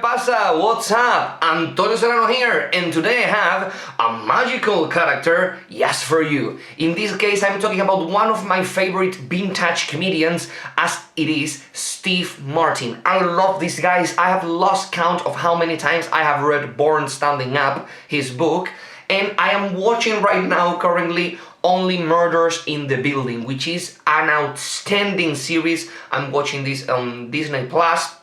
pasa? What's up? Antonio Serrano here, and today I have a magical character just for you. In this case, I'm talking about one of my favorite vintage comedians, as it is Steve Martin. I love these guys. I have lost count of how many times I have read Born Standing Up, his book, and I am watching right now currently Only Murders in the Building, which is an outstanding series. I'm watching this on Disney Plus.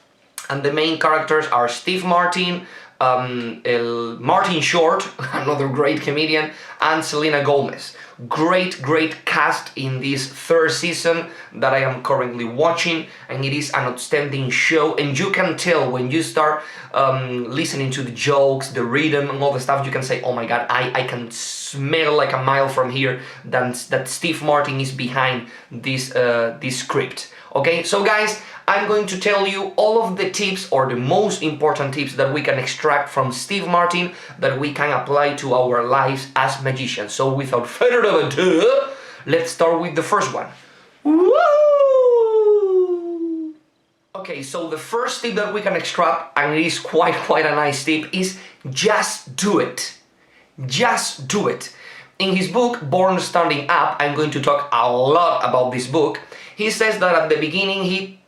And the main characters are Steve Martin, Martin Short, another great comedian, and Selena Gomez. Great cast in this third season that I am currently watching, and it is an outstanding show. And you can tell when you start listening to the jokes, the rhythm, and all the stuff, you can say, oh my god, I can smell like a mile from here that Steve Martin is behind this script. Okay, so guys, I'm going to tell you all of the tips, or the most important tips, that we can extract from Steve Martin that we can apply to our lives as magicians. So without further ado, let's start with the first one. Woo! Okay, so the first tip that we can extract, and it is quite a nice tip, is just do it. Just do it. In his book, Born Standing Up, I'm going to talk a lot about this book. He says that at the beginning he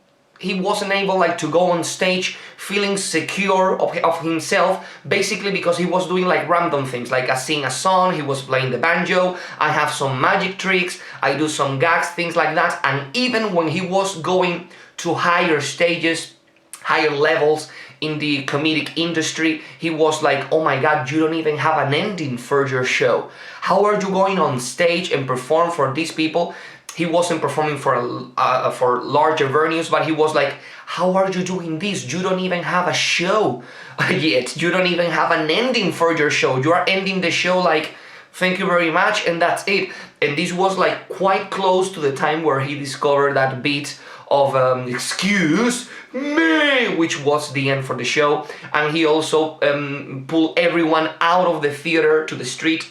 wasn't able to go on stage feeling secure of himself, basically because he was doing random things, I sing a song, he was playing the banjo, I have some magic tricks, I do some gags, things like that. And even when he was going to higher stages, higher levels in the comedic industry, he was like, oh my god, you don't even have an ending for your show. How are you going on stage and perform for these people? He wasn't performing for larger venues, but he was like, how are you doing this? You don't even have a show yet. You don't even have an ending for your show. You are ending the show thank you very much, and that's it. And this was quite close to the time where he discovered that bit of excuse me, which was the end for the show. And he also pulled everyone out of the theater to the street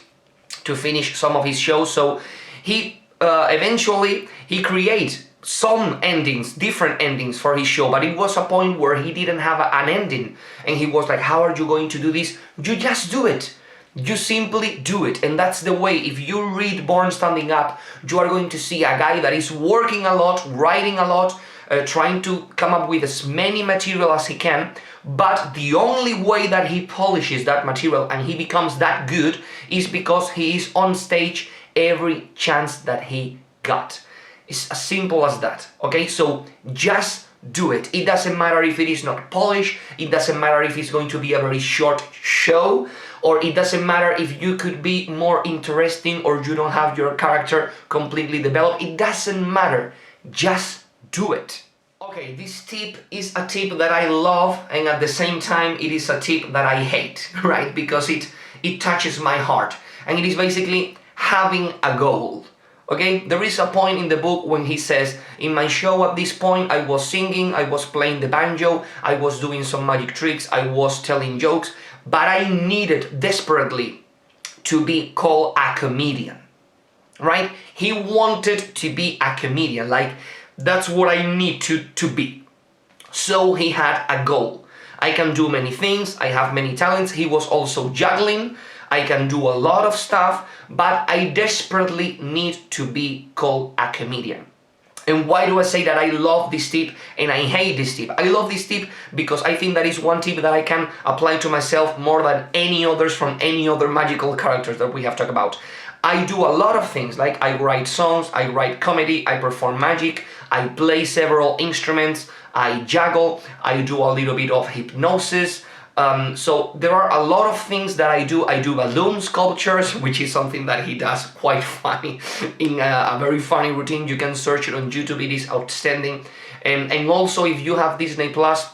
to finish some of his shows. So he eventually he created some endings, different endings for his show, but it was a point where he didn't have an ending, and he was like, how are you going to do this? You just do it. You simply do it. And that's the way. If you read Born Standing Up, you are going to see a guy that is working a lot, writing a lot, trying to come up with as many material as he can, but the only way that he polishes that material and he becomes that good is because he is on stage every chance that he got. It's as simple as that, okay? So just do it. It doesn't matter if it is not polished, it doesn't matter if it's going to be a very short show, or it doesn't matter if you could be more interesting or you don't have your character completely developed. It doesn't matter. Just do it. Okay, this tip is a tip that I love, and at the same time it is a tip that I hate, right? Because it touches my heart, and it is basically having a goal. Okay, there is a point in the book when he says, in my show at this point I was singing, I was playing the banjo, I was doing some magic tricks, I was telling jokes, but I needed desperately to be called a comedian, right? He wanted to be a comedian, that's what I need to be. So he had a goal. I can do many things, I have many talents. He was also juggling. I can do a lot of stuff, but I desperately need to be called a comedian. And why do I say that I love this tip and I hate this tip? I love this tip because I think that is one tip that I can apply to myself more than any others from any other magical characters that we have talked about. I do a lot of things, I write songs, I write comedy, I perform magic, I play several instruments, I juggle, I do a little bit of hypnosis. So there are a lot of things that I do. I do balloon sculptures, which is something that he does quite funny, in a very funny routine. You can search it on YouTube, it is outstanding. And also, if you have Disney Plus,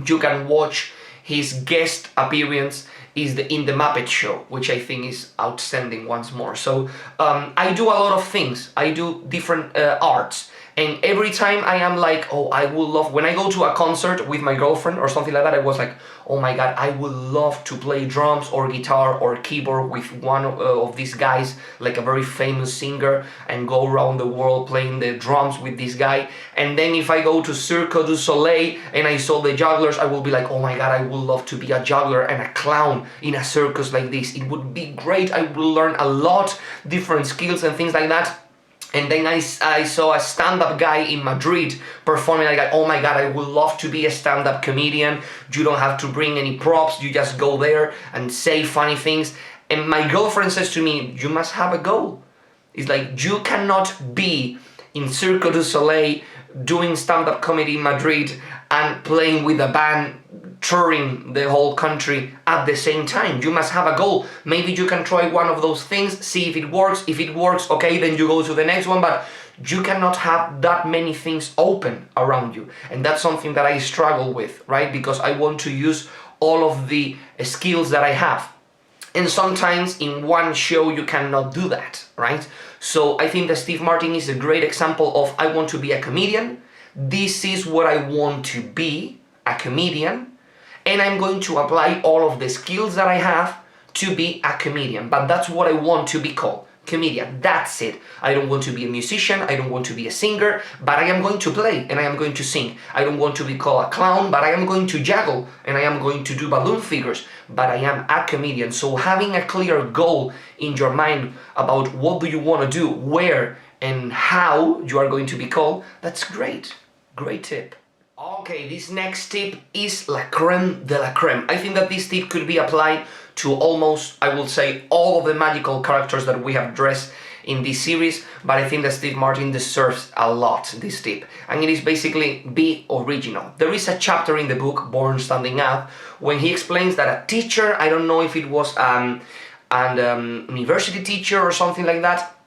you can watch his guest appearance in the Muppet Show, which I think is outstanding once more. So I do a lot of things. I do different arts. And every time I am like, oh, I would love, when I go to a concert with my girlfriend or something like that, I was like, oh my God, I would love to play drums or guitar or keyboard with one of these guys, like a very famous singer, and go around the world playing the drums with this guy. And then if I go to Cirque du Soleil and I saw the jugglers, I will be like, oh my God, I would love to be a juggler and a clown in a circus like this. It would be great. I will learn a lot, different skills and things like that. And then I saw a stand-up guy in Madrid performing. I got, oh my God, I would love to be a stand-up comedian. You don't have to bring any props. You just go there and say funny things. And my girlfriend says to me, you must have a goal. It's like, you cannot be in Cirque du Soleil doing stand-up comedy in Madrid and playing with a band, touring the whole country at the same time. You must have a goal. Maybe you can try one of those things, see if it works. If it works, okay, then you go to the next one, but you cannot have that many things open around you. And that's something that I struggle with, right? Because I want to use all of the skills that I have. And sometimes in one show you cannot do that, right? So I think that Steve Martin is a great example of, I want to be a comedian. This is what I want to be, a comedian. And I'm going to apply all of the skills that I have to be a comedian. But that's what I want to be called, comedian. That's it. I don't want to be a musician. I don't want to be a singer, but I am going to play and I am going to sing. I don't want to be called a clown, but I am going to juggle and I am going to do balloon figures, but I am a comedian. So having a clear goal in your mind about what do you want to do, where and how you are going to be called, that's great. Great tip. Okay, this next tip is la creme de la creme. I think that this tip could be applied to almost, I will say, all of the magical characters that we have dressed in this series, but I think that Steve Martin deserves a lot this tip. And it is basically be original. There is a chapter in the book, Born Standing Up, when he explains that a teacher, I don't know if it was an university teacher or something like that,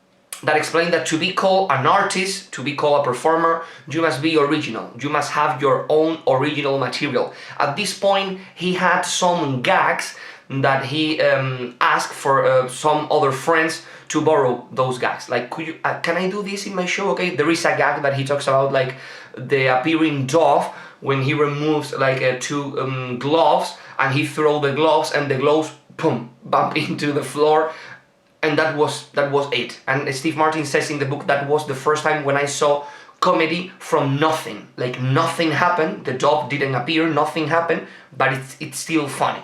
that explained that to be called an artist, to be called a performer, you must be original. You must have your own original material. At this point, he had some gags that he asked for some other friends to borrow those gags. Like, could you, can I do this in my show? Okay, there is a gag that he talks about, like the appearing dove, when he removes like two gloves and he throws the gloves and the gloves, boom, bump into the floor. And that was it. And Steve Martin says in the book, that was the first time when I saw comedy from nothing. Like nothing happened, the dog didn't appear, nothing happened, but it's still funny.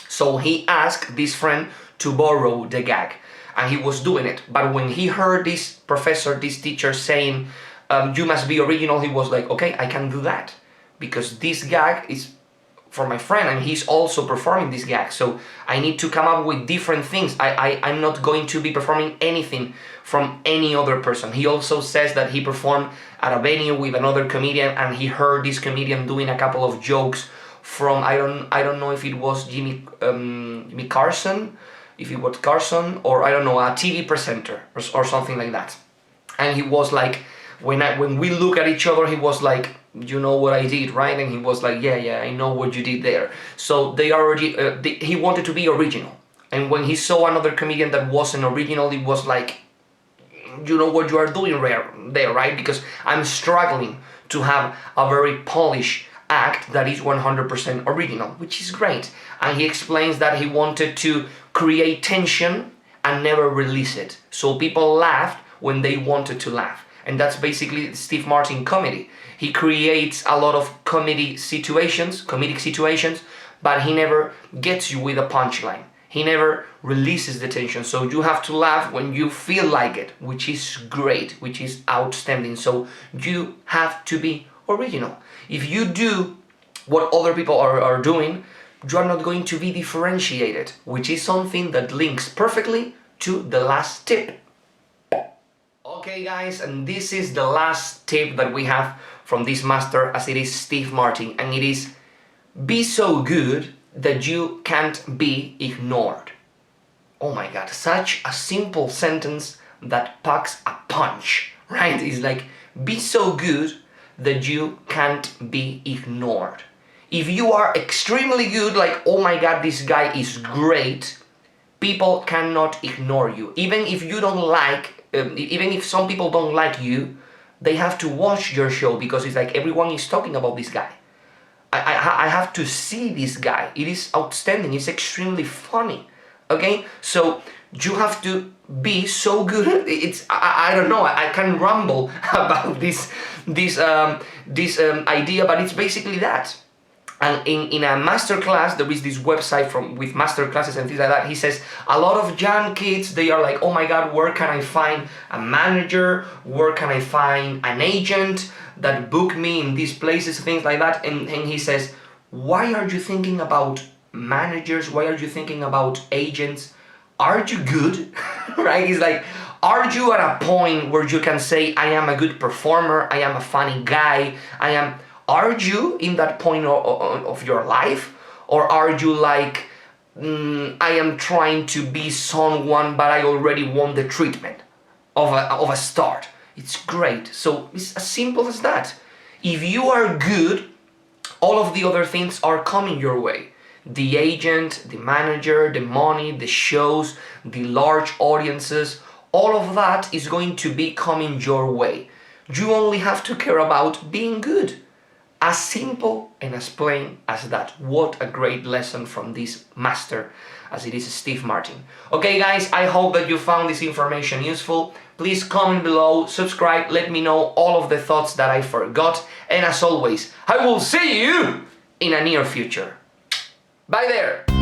So he asked this friend to borrow the gag, and he was doing it. But when he heard this professor, this teacher saying, you must be original, he was like, okay, I can do that. Because this gag is for my friend and he's also performing this gag, so I need to come up with different things. I'm not going to be performing anything from any other person. He also says that he performed at a venue with another comedian and he heard this comedian doing a couple of jokes from, I don't know if it was Jimmy Carson, if it was Carson, or I don't know, a TV presenter or something like that. And he was like, when we look at each other, he was like, you know what I did, right? And he was like, yeah, I know what you did there. So they already, he wanted to be original. And when he saw another comedian that wasn't original, it was like, you know what you are doing there, right? Because I'm struggling to have a very polished act that is 100% original, which is great. And he explains that he wanted to create tension and never release it. So people laughed when they wanted to laugh. And that's basically Steve Martin comedy. He creates a lot of comedic situations, but he never gets you with a punchline. He never releases the tension. So you have to laugh when you feel like it, which is great, which is outstanding. So you have to be original. If you do what other people are doing, you are not going to be differentiated, which is something that links perfectly to the last tip. Okay guys, and this is the last tip that we have from this master, as it is Steve Martin, and it is be so good that you can't be ignored. Oh my god, such a simple sentence that packs a punch, right? It's like, be so good that you can't be ignored. If you are extremely good, like, oh my god, this guy is great, people cannot ignore you. Even if you don't like, even if some people don't like you, they have to watch your show because it's like everyone is talking about this guy. I have to see this guy. It is outstanding. It's extremely funny. Okay, so you have to be so good. It's I don't know. I can ramble about this idea, but it's basically that. And in a master class, there is this website with master classes and things like that. He says a lot of young kids, they are like, oh my God, where can I find a manager? Where can I find an agent that book me in these places, things like that. And he says, why are you thinking about managers? Why are you thinking about agents? Are you good? Right? He's like, are you at a point where you can say, I am a good performer, I am a funny guy, are you in that point of your life? Or are you like, I am trying to be someone, but I already want the treatment of a start? It's great. So it's as simple as that. If you are good, all of the other things are coming your way. The agent, the manager, the money, the shows, the large audiences, all of that is going to be coming your way. You only have to care about being good. As simple and as plain as that. What a great lesson from this master as it is Steve Martin. Okay guys, I hope that you found this information useful. Please comment below, subscribe, let me know all of the thoughts that I forgot. And as always, I will see you in a near future. Bye there!